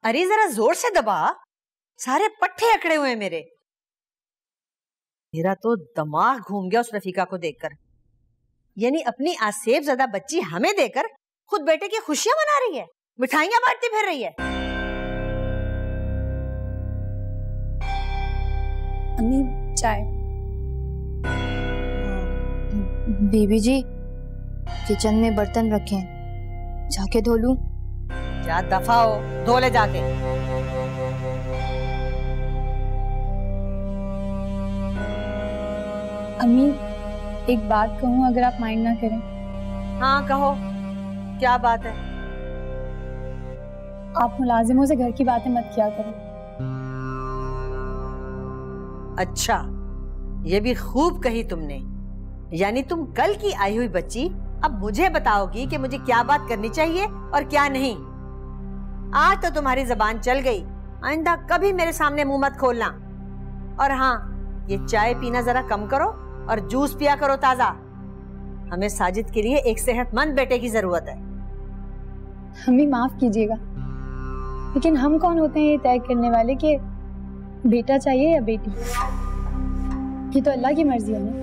अरे जरा जोर से दबा, सारे पट्टे अकड़े हुए मेरे। मेरा तो दिमाग घूम गया उस रफीका को देखकर। यानी अपनी आसेब ज़्यादा बच्ची हमें देकर खुद बेटे की खुशियां मना रही है, मिठाइयां बांटती फिर रही है। अम्मी चाय। बीबी जी किचन में बर्तन रखे हैं, जाके धो लूं? जा दफा हो, धो ले जाके। अम्मी एक बात कहूं अगर आप माइंड ना करें? हाँ कहो, क्या बात है? आप मुलाजिमों से घर की बातें मत किया करें। अच्छा, ये भी खूब कही तुमने। यानी तुम कल की आई हुई बच्ची अब मुझे बताओगी कि मुझे क्या बात करनी चाहिए और क्या नहीं। आज तो तुम्हारी जबान चल गई, आइंदा कभी मेरे सामने मुंह मत खोलना। और हाँ, ये चाय पीना जरा कम करो और जूस पिया करो ताजा। हमें साजिद के लिए एक सेहतमंद बेटे की जरूरत है। हमें माफ कीजिएगा, लेकिन हम कौन होते हैं ये तय करने वाले कि बेटा चाहिए या बेटी? ये तो अल्लाह की मर्जी है ना।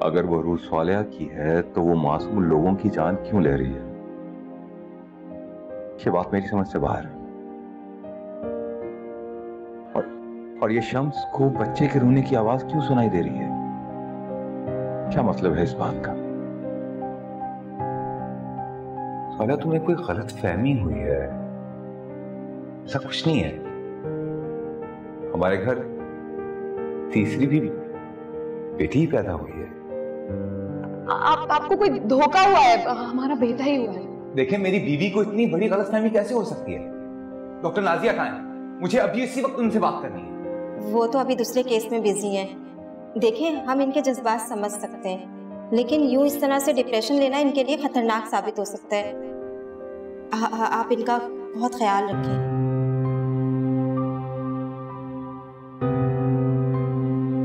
अगर वो रूह सालिहा की है तो वो मासूम लोगों की जान क्यों ले रही है? ये बात मेरी समझ से बाहर है। और ये शम्स को बच्चे के रोने की आवाज क्यों सुनाई दे रही है? क्या मतलब है इस बात का? सालिहा, तुम्हें कोई गलत फहमी हुई है, ऐसा कुछ नहीं है। हमारे घर तीसरी भी बेटी ही पैदा हुई है। आपको कोई धोखा हुआ है, हमारा बेटा ही हुआ है। देखें, मेरी बीवी को इतनी बड़ी गलतफहमी कैसे हो सकती है? डॉक्टर नाजिया कहाँ है? मुझे अभी इसी वक्त उनसे बात करनी है। वो तो अभी दूसरे केस में बिजी हैं। देखिए, हम इनके जज्बात समझ सकते हैं, लेकिन यूं इस तरह से डिप्रेशन लेना इनके लिए खतरनाक साबित हो सकता है। आप इनका बहुत ख्याल रखें।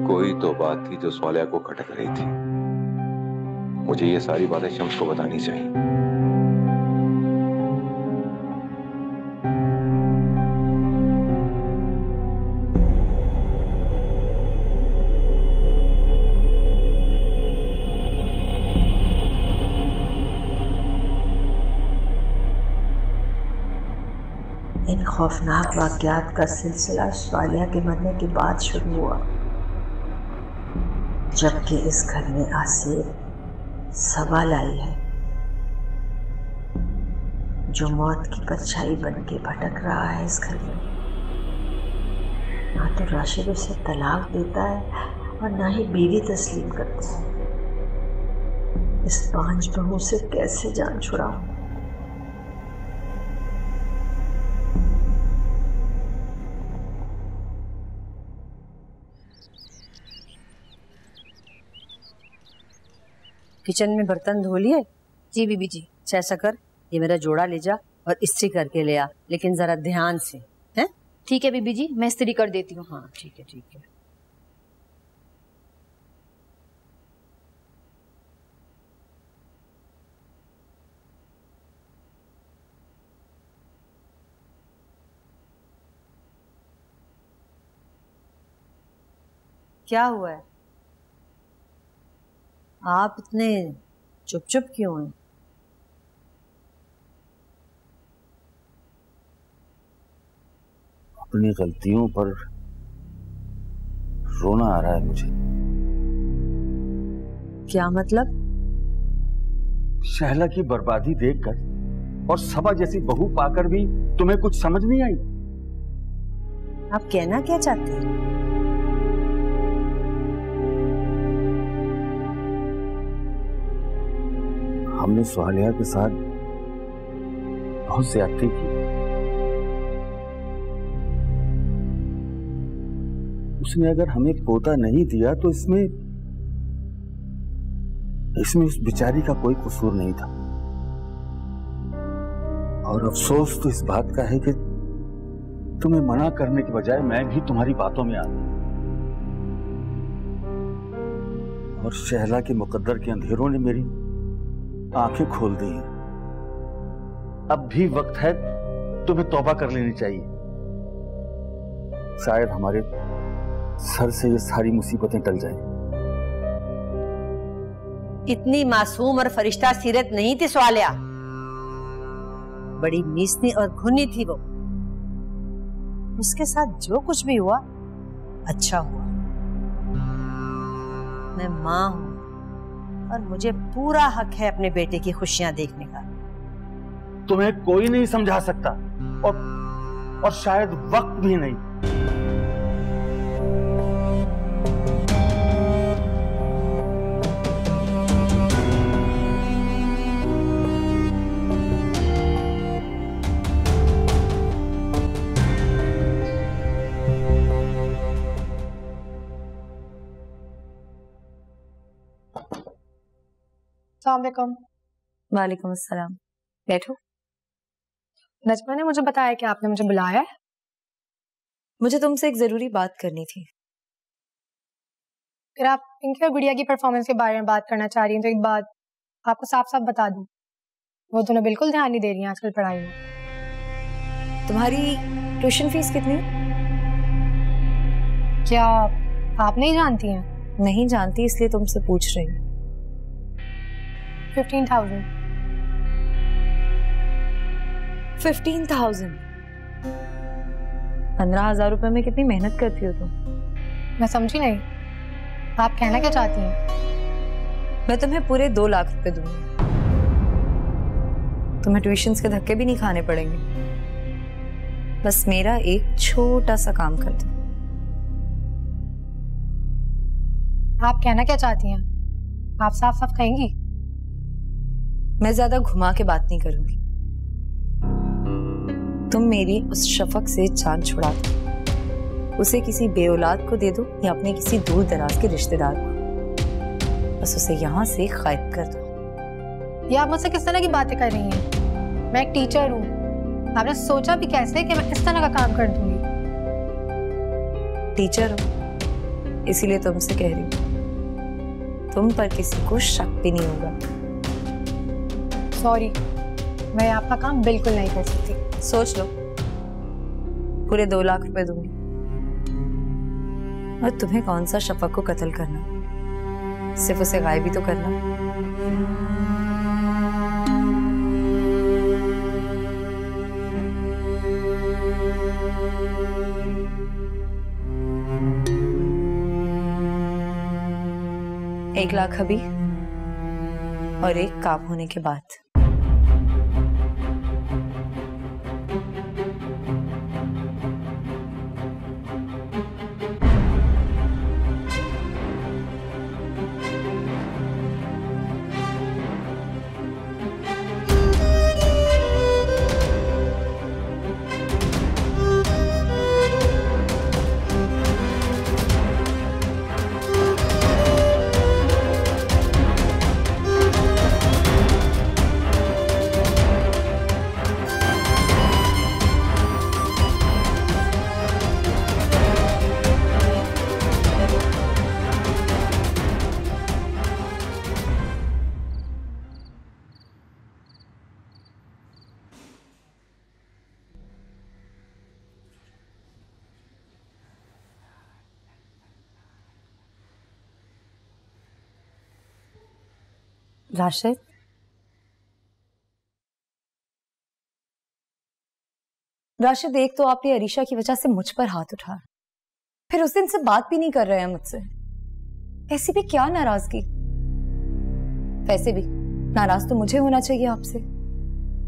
कोई तो बात थी जो सालिहा को खटक रही थी। मुझे ये सारी बातें शम्स को बतानी चाहिए। इन खौफनाक वाक़यात का सिलसिला सालिहा के मरने के बाद शुरू हुआ, जबकि इस घर में आसिफ सवाल आई है जो मौत की परछाई बन के भटक रहा है इस घर में। ना तो राशिद उसे तलाक देता है और ना ही बीवी तस्लीम करता है। इस पांच बहू से कैसे जान छुड़ाऊं? किचन में बर्तन धो लिए? जी बीबी जी। ऐसा कर, ये मेरा जोड़ा ले जा और इस्त्री करके ले आ, लेकिन जरा ध्यान से। हैं? ठीक है बीबी जी, मैं इस्त्री कर देती हूँ। हाँ ठीक है ठीक है। क्या हुआ है? आप इतने चुप चुप क्यों हैं? अपनी गलतियों पर रोना आ रहा है मुझे। क्या मतलब? शहला की बर्बादी देखकर और सबा जैसी बहू पाकर भी तुम्हें कुछ समझ नहीं आई? आप कहना क्या चाहते हैं? हमने सुहालिया के साथ बहुत ज्यादती की। उसने अगर हमें पोता नहीं दिया तो इसमें उस बेचारी का कोई कसूर नहीं था। और अफसोस तो इस बात का है कि तुम्हें मना करने के बजाय मैं भी तुम्हारी बातों में आ गया और शहला के मुकद्दर के अंधेरों ने मेरी आंखें खोल दी हैं। अब भी वक्त है तुम्हें तौबा कर लेनी चाहिए। शायद हमारे सर से ये सारी मुसीबतें टल जाएं। इतनी मासूम और फरिश्ता सीरत नहीं थी सुहालिया, बड़ी नीचनी और घुनी थी वो। उसके साथ जो कुछ भी हुआ अच्छा हुआ। मैं मां हूं और मुझे पूरा हक है अपने बेटे की खुशियां देखने का। तुम्हें कोई नहीं समझा सकता और शायद वक्त भी नहीं। अस्सलाम वालेकुम अस्सलाम। बैठो। नजमा ने मुझे बताया कि आपने मुझे बुलाया है। मुझे तुमसे एक जरूरी बात करनी थी। फिर आप पिंकी और गुड़िया की परफॉर्मेंस के बारे में बात करना चाह रही हैं तो एक बात आपको साफ साफ बता दूं, वो दोनों बिल्कुल ध्यान नहीं दे रही हैं आजकल पढ़ाई में। तुम्हारी ट्यूशन फीस कितनी है? क्या आप नहीं जानती हैं? नहीं जानती, इसलिए तुमसे पूछ रही हूँ। 15,000। 15,000? 15,000 रुपए में कितनी मेहनत करती हो तुम? मैं समझी नहीं, आप कहना क्या चाहती हैं? मैं तुम्हें पूरे 2 लाख रुपए दूंगी। तुम्हें ट्यूशन्स के धक्के भी नहीं खाने पड़ेंगे। बस मेरा एक छोटा सा काम कर दो। आप कहना क्या चाहती हैं? आप साफ साफ कहेंगी? मैं ज्यादा घुमा के बात नहीं करूंगी। तुम मेरी उस शफक से जान छुड़ा दो, उसे किसी बेऔलाद को दे दो या अपने किसी दूर दराज के रिश्तेदार को, बस उसे यहाँ से गायब कर दो। ये आप मुझसे किस तरह की बातें कर रही हैं? मैं एक टीचर हूँ, आपने सोचा भी कैसे कि मैं इस तरह का काम कर दूंगी? टीचर हो इसीलिए तुमसे कह रही हूँ, तुम पर किसी को शक भी नहीं होगा। सॉरी, मैं आपका काम बिल्कुल नहीं कर सकती। सोच लो, पूरे 2 लाख रुपए दूंगी। और तुम्हें कौन सा शफक को कत्ल करना, सिर्फ उसे गायब ही तो करना। एक लाख अभी और एक काम होने के बाद। राशिद, राशिद, एक तो आपने अरीशा की वजह से मुझ पर हाथ उठाया, फिर उस दिन से बात भी नहीं कर रहे हैं मुझसे। ऐसी भी क्या नाराजगी? वैसे भी नाराज तो मुझे होना चाहिए आपसे।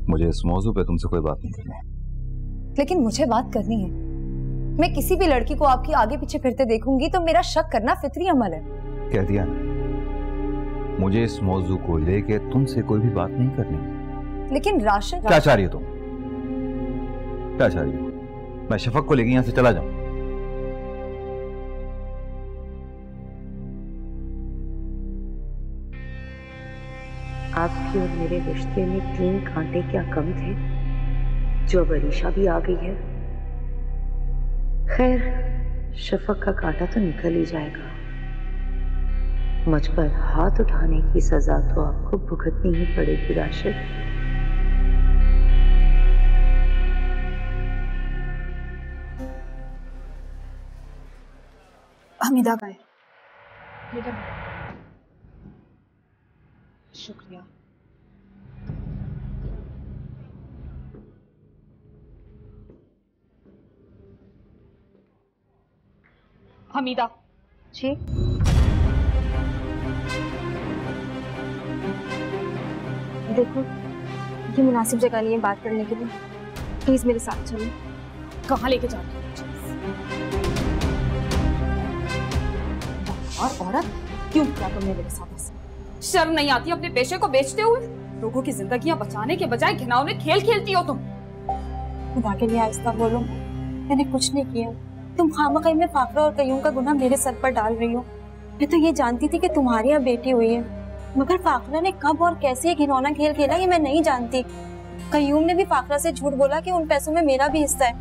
मुझे इस मौजू पे तुमसे कोई बात नहीं करनी, लेकिन मुझे बात करनी है। मैं किसी भी लड़की को आपकी आगे पीछे फिरते देखूंगी तो मेरा शक करना फितरी अमल है। कह दिया ना, मुझे इस मौजू को लेके तुमसे कोई भी बात नहीं करनी। लेकिन राशिद, क्या चाह रही हो तुम? क्या चाह रही हो? मैं शफक को लेके यहां से चला जाऊं? आपके और मेरे रिश्ते में 3 कांटे क्या कम थे जो अब अरीशा भी आ गई है। खैर, शफक का कांटा तो निकल ही जाएगा। मुझ पर हाथ उठाने की सजा तो आपको भुगतनी ही पड़ेगी राशिद। हमीदा का है। शुक्रिया। हमीदा जी देखो, ये मुनासिब जगह नहीं है बात करने के लिए। प्लीज मेरे साथ चलो। कहाँ लेके जा रही हो? और औरत, क्यों किया तुमने मेरे साथ ऐसे? शर्म नहीं आती अपने पेशे को बेचते हुए? लोगों की जिंदगियां बचाने के बजाय घिनौने खेल खेलती हो तुम। खुदा के लिए आहिस्ता बोलो, मैंने कुछ नहीं किया। तुम खामखा में फाखरा और कयूम का गुनाह मेरे सर पर डाल रही हो। मैं तो ये जानती थी कि तुम्हारी यहाँ बेटी हुई है, मगर फाखरा ने कब और कैसे ये घिनौना खेल खेला ये मैं नहीं जानती। कयूम ने भी फाखरा से झूठ बोला कि उन पैसों में मेरा भी हिस्सा है,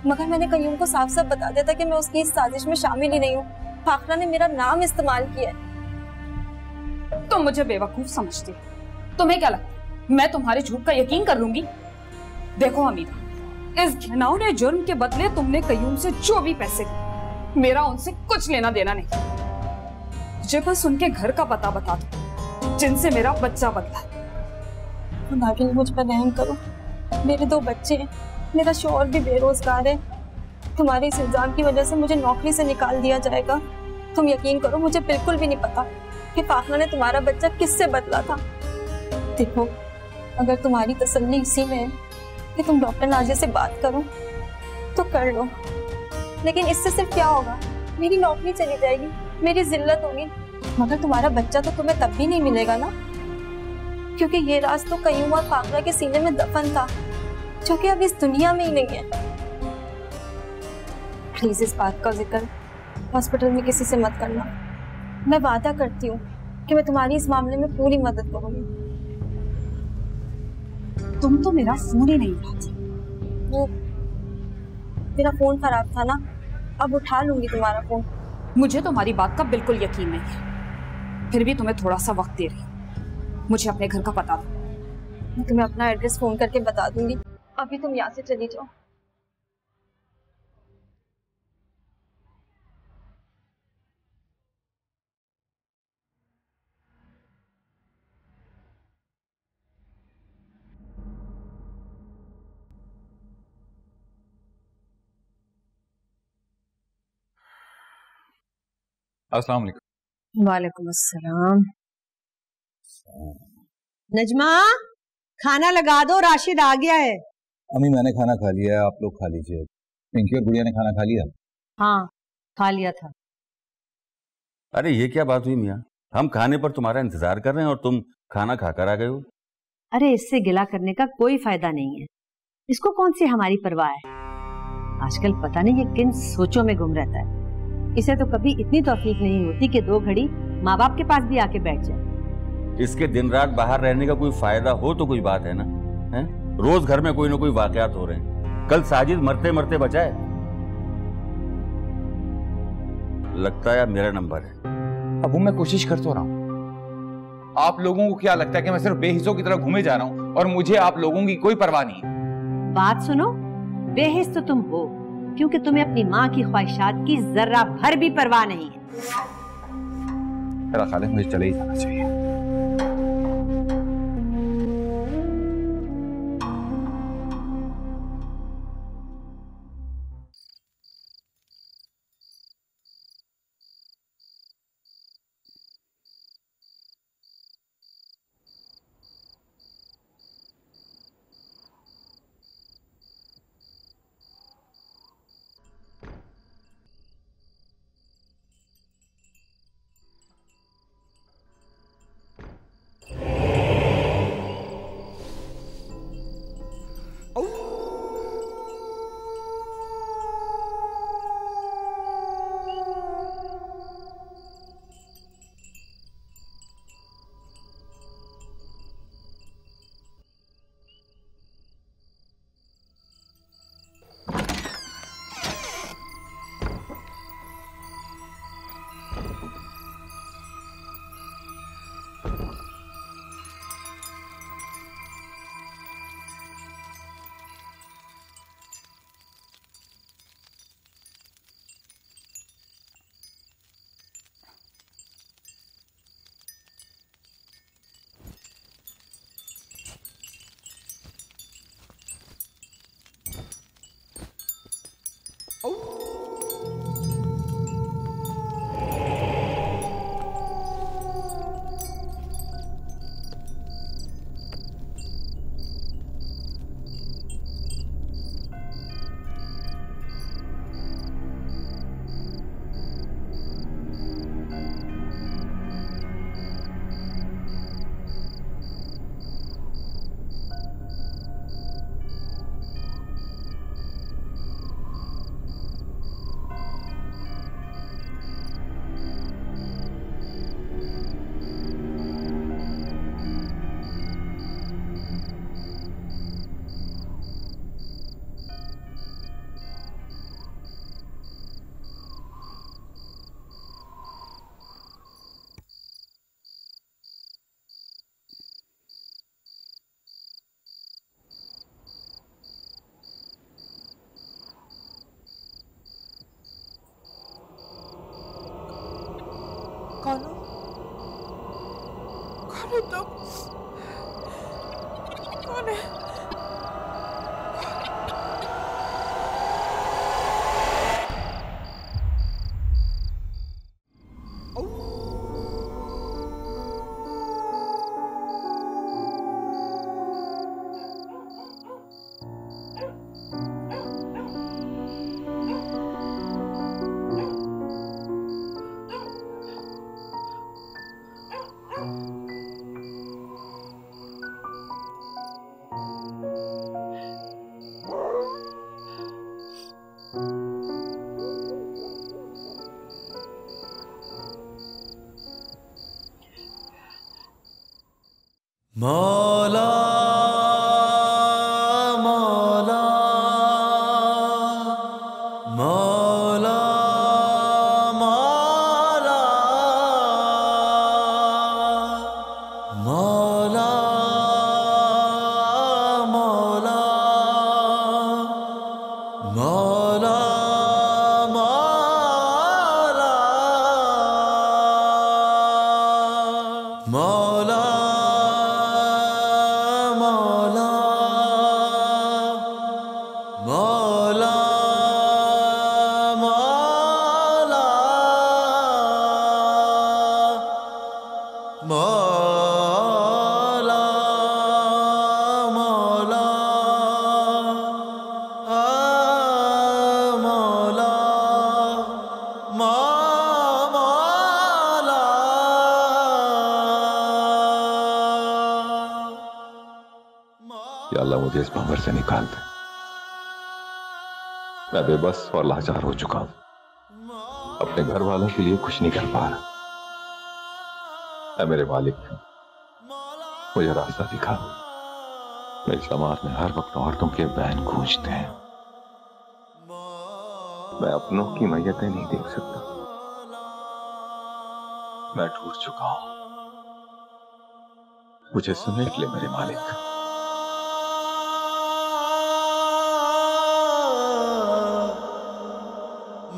मगर मैंने कयूम को साफ साफ बता दिया था कि मैं उसकी इस साजिश में शामिल ही नहीं हूँ। फाखरा ने मेरा नाम इस्तेमाल किया है। तुम मुझे बेवकूफ समझती हो। तुम्हें क्या लगता है मैं तुम्हारे झूठ का यकीन कर लूंगी? देखो हमीदा, इस घिनौने जुर्म के बदले तुमने कयूम से जो भी पैसे लिए, मेरा उनसे कुछ लेना देना नहीं। मुझे बस उनके घर का पता बता दो जिनसे मेरा बच्चा बदला। खुदा के लिए मुझ पर रहम करो। मेरे 2 बच्चे हैं, मेरा शौहर भी बेरोजगार है। तुम्हारे इस इल्जाम की वजह से मुझे नौकरी से निकाल दिया जाएगा। तुम यकीन करो, मुझे बिल्कुल भी नहीं पता कि फाखरा ने तुम्हारा बच्चा किससे बदला था। देखो, अगर तुम्हारी तसल्ली इसी में है कि तुम डॉक्टर नाजिया से बात करो तो कर लो, लेकिन इससे सिर्फ क्या होगा? मेरी नौकरी चली जाएगी, मेरी जिल्लत होगी, मगर तुम्हारा बच्चा तो तुम्हें तब भी नहीं मिलेगा ना, क्योंकि ये राज तो कयूम और फाखरा के सीने में दफन था, जो कि अब इस दुनिया में ही नहीं है। प्लीज इस बात का जिक्र हॉस्पिटल में किसी से मत करना। मैं वादा करती हूँ कि मैं तुम्हारी इस मामले में पूरी मदद करूंगी। तुम तो मेरा फोन ही नहीं उठाती। वो मेरा फोन खराब था ना, अब उठा लूंगी तुम्हारा फोन। मुझे तुम्हारी बात का बिल्कुल यकीन नहीं है, फिर भी तुम्हें थोड़ा सा वक्त दे रही हूँ। मुझे अपने घर का पता दो। मैं तुम्हें अपना एड्रेस फोन करके बता दूंगी। अभी तुम यहाँ से चली जाओ। अस्सलाम वालेकुम। वालेकुम अस्सलाम। नजमा, खाना लगा दो, राशिद आ गया है। अम्मी, मैंने खाना खा लिया है, आप लोग खा लीजिए। पिंकी और गुड़िया ने खाना खा लिया? हाँ, खा लिया था। अरे ये क्या बात हुई मियाँ? हम खाने पर तुम्हारा इंतजार कर रहे हैं और तुम खाना खाकर आ गए हो। अरे इससे गिला करने का कोई फायदा नहीं है। इसको कौन सी हमारी परवाह है? आजकल पता नहीं ये किन सोचों में गुम रहता है। इसे तो कभी इतनी तौफीक नहीं होती कि 2 घड़ी माँ बाप के पास भी आके बैठ जाए। इसके दिन रात बाहर रहने का कोई फायदा हो तो कोई बात है ना? है? रोज घर में कोई ना कोई वाकयात हो रहे हैं। कल साजिद मरते मरते बचा है। लगता है मेरा नंबर है। अब मैं कोशिश कर तो रहा हूँ। आप लोगों को क्या लगता है कि मैं सिर्फ बेहिस्सों की तरह घूमे जा रहा हूँ और मुझे आप लोगों की कोई परवाह नहीं है? बात सुनो, बेहिस तो तुम हो, क्योंकि तुम्हें अपनी माँ की ख्वाहिशात की जर्रा भर भी परवाह नहीं है। मेरा ख्याल है मुझे चले ही जाना चाहिए। है? मौला मौला मौला मौला मौला मौला मौला मौला मौला या अल्लाह मुझे इस भंवर से निकाल दे। मैं बेबस और लाचार हो चुका हूं, अपने घर वालों के लिए कुछ नहीं कर पा रहा। ऐ मेरे मालिक, मुझे रास्ता दिखा। मेरे समाज में हर वक्त औरतों के बैन गूंजते हैं, मैं अपनों की मैयतें नहीं देख सकता। मैं टूट चुका हूं, मुझे समेट ले मेरे मालिक।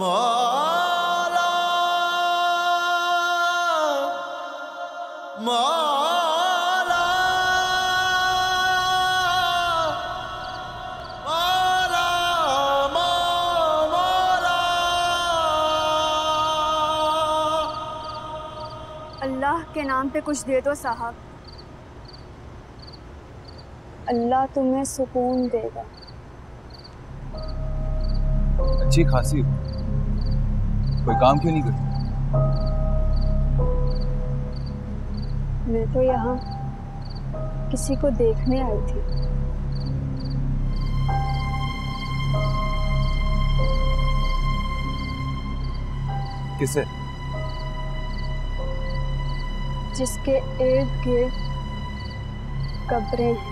मौला मौला मौला मौला। अल्लाह के नाम पे कुछ दे दो साहब, अल्लाह तुम्हें सुकून देगा। अच्छी खासी कोई काम क्यों नहीं करती? मैं तो यहाँ किसी को देखने आई थी। किसे? जिसके इर्द गिर्द कब्रें हैं।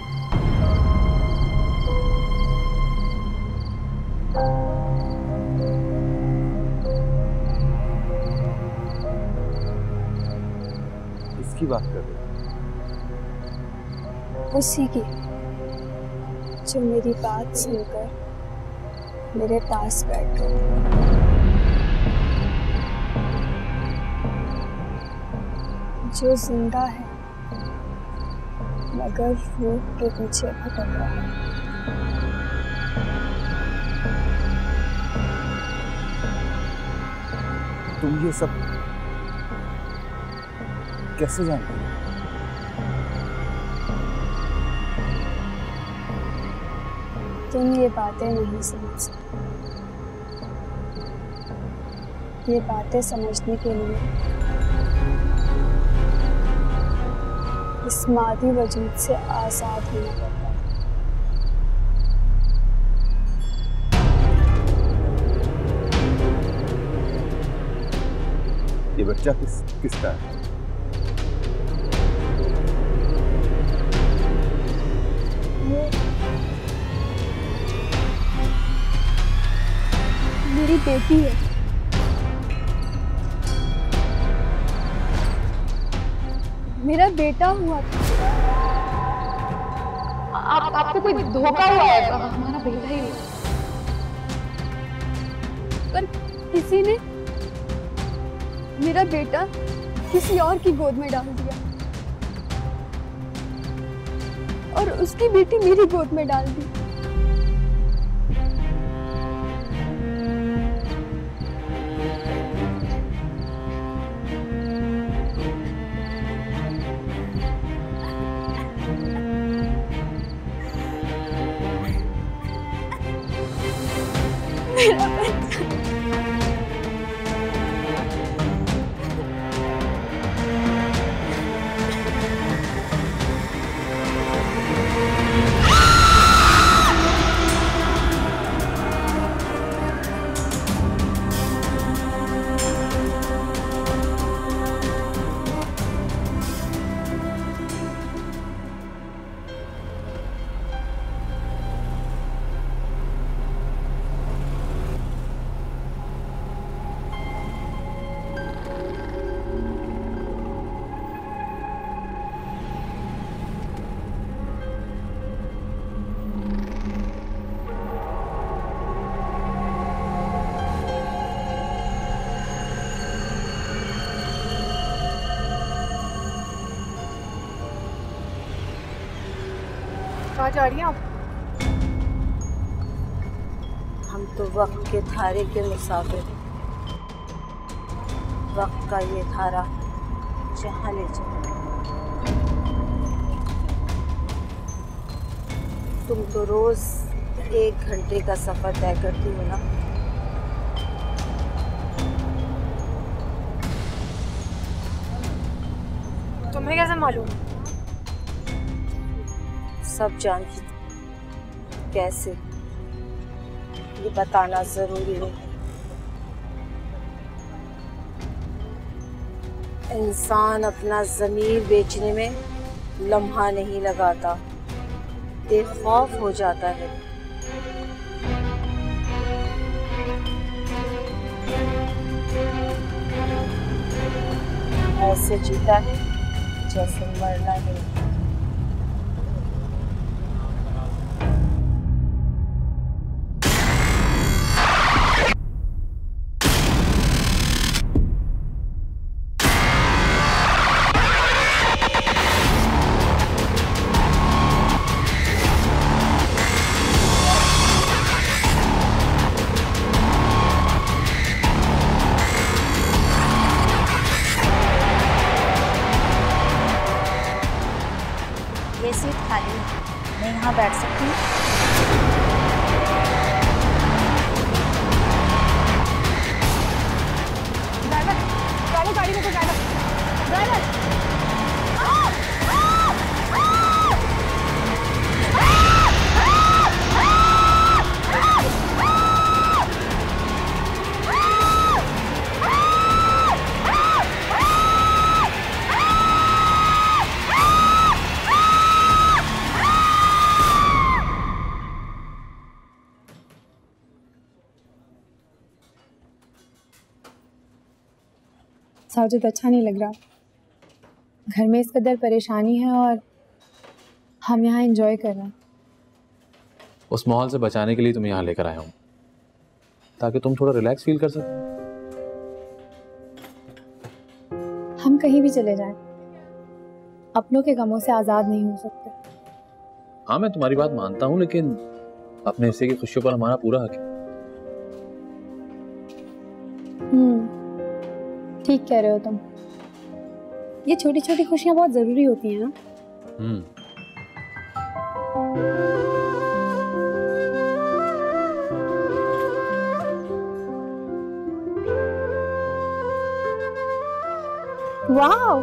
की बात कर रहे? उसी की जो मेरी बात सुनकर मेरे पास बैठ गए। जो जिंदा है मगर रूह के पीछे भटक रहा है। तुम ये सब कैसे जानते हो? तुम ये बातें नहीं समझ सकते। ये बातें समझने के लिए इस मादी वजूद से आजाद होना पड़ता है। ये बच्चा किसका है? मेरी बेटी है। मेरा बेटा हुआ था। आपको कोई धोखा हुआ है? हमारा बेटा ही हुआ। पर किसी ने मेरा बेटा किसी और की गोद में डाल दिया और उसकी बेटी मेरी गोद में डाल दी। मेरा बच्चा कहाँ जा रही हैं आप? हम तो वक्त के धारे के मुसाफिर, वक्त का ये धारा जहाँ ले जाए। तुम तो रोज 1 घंटे का सफर तय करती हो ना। तुम्हें कैसे मालूम? सब जानती हूँ। कैसे, ये बताना जरूरी नहीं। इंसान अपना ज़मीर बेचने में लम्हा नहीं लगाता, बेखौफ हो जाता है। ऐसे जीता है जैसे मरना ही नहीं। ये सीट खाली है, मैं यहाँ बैठ सकती हूँ? ड्राइवर, गाड़ी रोको, ड्राइवर। साजिद, अच्छा नहीं लग रहा। घर में इस कदर परेशानी है और हम यहाँ एंजॉय कर रहे हैं। उस माहौल से बचाने के लिए तुम्हें यहाँ लेकर आया हूँ, ताकि तुम थोड़ा रिलैक्स फील कर सको। हम कहीं भी चले जाएं, अपनों के गमों से आजाद नहीं हो सकते। हाँ, मैं तुम्हारी बात मानता हूँ, लेकिन अपने हिस्से की खुशियों पर हमारा पूरा हक है। ठीक कह रहे हो तुम। ये छोटी छोटी खुशियां बहुत जरूरी होती हैं ना। वाह,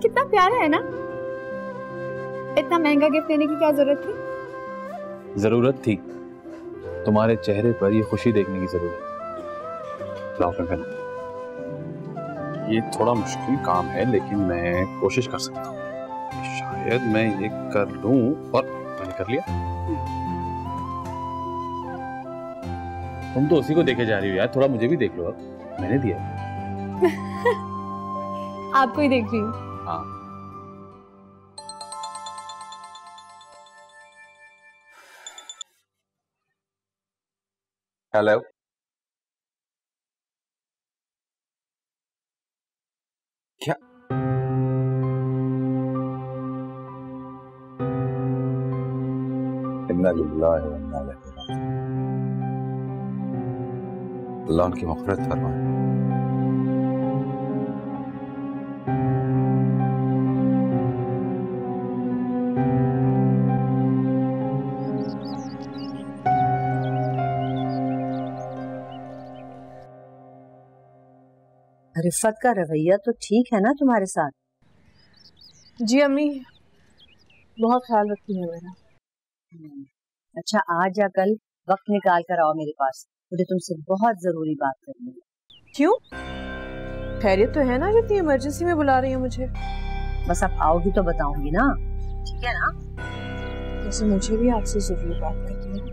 कितना प्यारा है ना। इतना महंगा गिफ्ट लेने की क्या जरूरत थी? जरूरत थी, तुम्हारे चेहरे पर ये खुशी देखने की जरूरत। लाओ कंगन, ये थोड़ा मुश्किल काम है, लेकिन मैं कोशिश कर सकता हूँ। शायद मैं ये कर लूं। और मैंने कर लिया। तुम तो उसी को देखे जा रही हो यार, थोड़ा मुझे भी देख लो। अब मैंने दिया। आपको ही देख रही हूँ। हाँ, हेलो। क्या इन्ना लिल्लाहि व इन्ना इलैहि राजिऊन। अल्लाह उनकी मग़फ़िरत फरमाए। रिफत का रवैया तो ठीक है ना तुम्हारे साथ? जी अम्मी, बहुत ख्याल रखती है मेरा। अच्छा, आज या कल वक्त निकाल कर आओ मेरे पास, मुझे तुमसे बहुत जरूरी बात करनी है। क्यों? खैरियत तो है ना, जितनी इमरजेंसी में बुला रही हो मुझे? बस आप आओगी तो बताऊंगी ना, ठीक है ना? वैसे मुझे भी आपसे जरूरी बात करनी है।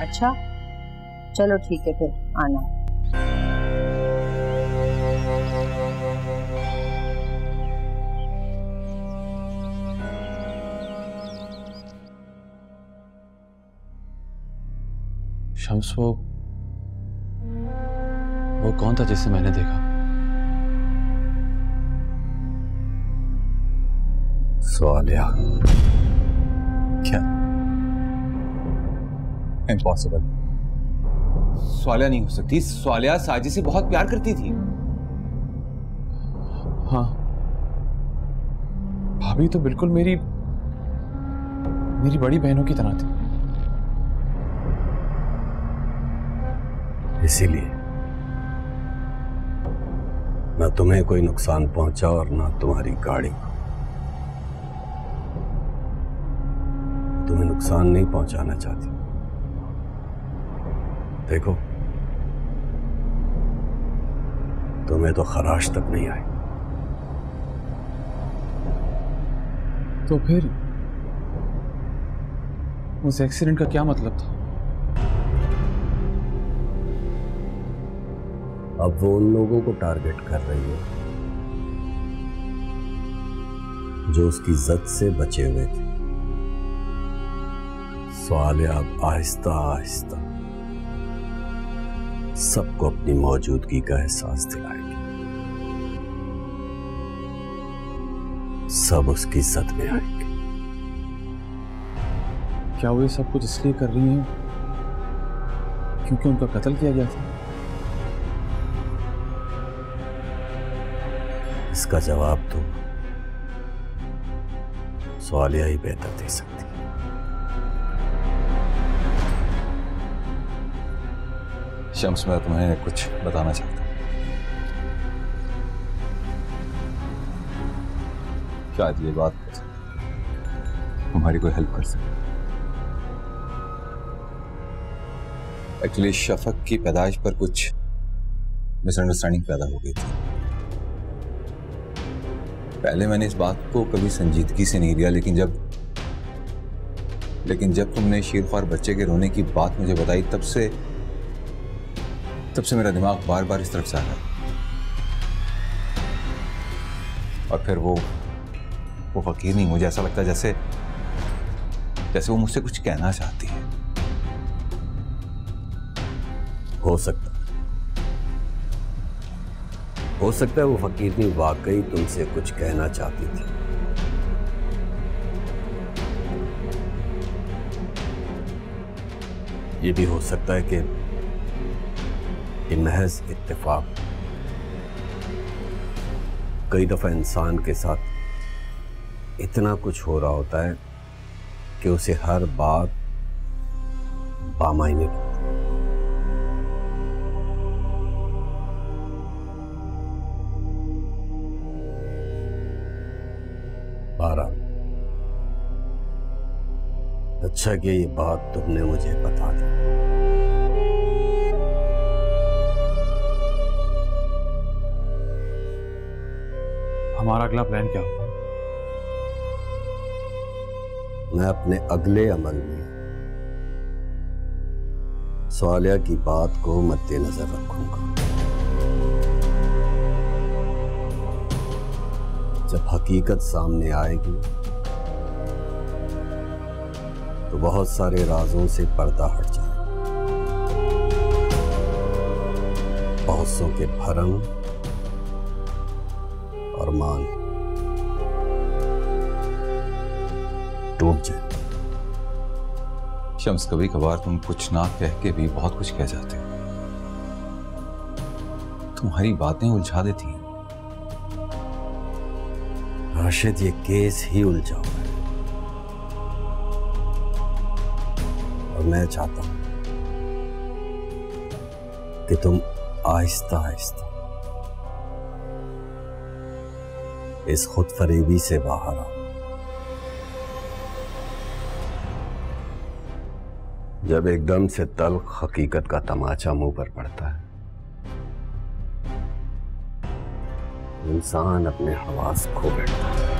अच्छा चलो ठीक है, फिर आना। शम्स, वो कौन था जिसे मैंने देखा? स्वालिया। क्या? इम्पॉसिबल। स्वालिया नहीं हो सकती। स्वालिया साजिद से बहुत प्यार करती थी। हाँ, भाभी तो बिल्कुल मेरी बड़ी बहनों की तरह थी। इसीलिए ना तुम्हें कोई नुकसान पहुंचा और ना तुम्हारी गाड़ी को। तुम्हें नुकसान नहीं पहुंचाना चाहती। देखो, तुम्हें तो खराश तक नहीं आई। तो फिर उस एक्सीडेंट का क्या मतलब था? अब वो उन लोगों को टारगेट कर रही है जो उसकी इज्जत से बचे हुए थे। सवाल अब आहिस्ता आहिस्ता सबको अपनी मौजूदगी का एहसास दिलाएगी। सब उसकी इज्जत में आएंगे। क्या वो ये सब कुछ इसलिए कर रही हैं क्योंकि उनका कत्ल किया गया था? इसका जवाब तो स्वालिया ही बेहतर दे सकती है। शम्स, मैं तुम्हें कुछ बताना चाहता हूँ। शायद ये बात हमारी कोई हेल्प कर सके। एक्चुअली शफक की पैदाइश पर कुछ मिसअंडरस्टैंडिंग पैदा हो गई थी। पहले मैंने इस बात को कभी संजीदगी से नहीं लिया, लेकिन जब तुमने शीरख्वार बच्चे के रोने की बात मुझे बताई, तब से मेरा दिमाग बार बार इस तरफ से आ रहा है। और फिर वो फकीर नहीं, मुझे ऐसा लगता है जैसे वो मुझसे कुछ कहना चाहती है। हो सकता है वो फकीरनी वाकई तुमसे कुछ कहना चाहती थी। ये भी हो सकता है कि महज इत्तेफाक। कई दफा इंसान के साथ इतना कुछ हो रहा होता है कि उसे हर बात बामायने लगती है। अच्छा कि ये बात तुमने मुझे बता दी। हमारा अगला प्लान क्या होगा? मैं अपने अगले अमल में स्वालिया की बात को मद्देनजर रखूंगा। जब हकीकत सामने आएगी तो बहुत सारे राजों से पर्दा हट जाए। बहुतों के भरम और मान टूट जाए। शम्स, कभी कभार तुम कुछ ना कह के भी बहुत कुछ कह जाते हो। तुम्हारी बातें उलझा देती हैं। राशिद, ये केस ही उलझा हुआ है और मैं चाहता हूं कि तुम आहिस्ता आहिस्ता इस खुदफरेबी से बाहर आओ। जब एकदम से तल्ख हकीकत का तमाचा मुंह पर पड़ता है, इंसान अपने हवास खो बैठता है।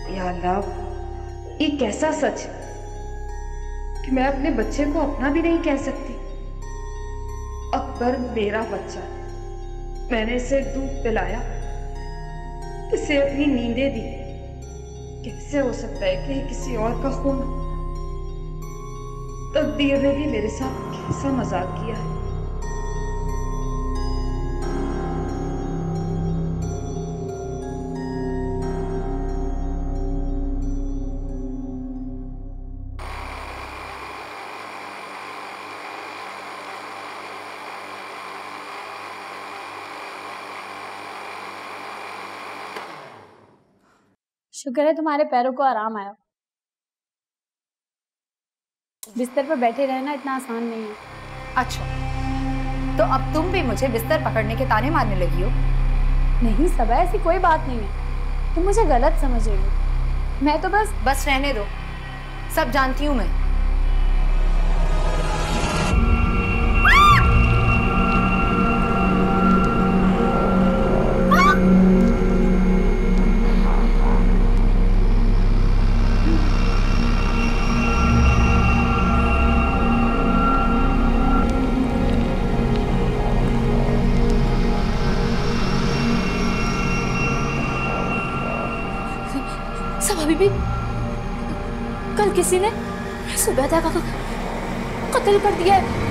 या अल्लाह, ये कैसा सच कि मैं अपने बच्चे को अपना भी नहीं कह सकती। अकबर मेरा बच्चा, मैंने इसे दूध पिलाया, इसे अपनी नींदें दी। कैसे हो सकता है कि किसी और का खून? तकदीर ने भी मेरे साथ कैसा मजाक किया है। शुक्र है तुम्हारे पैरों को आराम आया। बिस्तर पर बैठे रहना इतना आसान नहीं है। अच्छा, तो अब तुम भी मुझे बिस्तर पकड़ने के ताने मारने लगी हो? नहीं सबा, ऐसी कोई बात नहीं है, तुम मुझे गलत समझ रही हो। मैं तो बस रहने दो, सब जानती हूँ मैं। सबा बीबी, कल किसी ने सुबह तक कत्ल कर दिया है।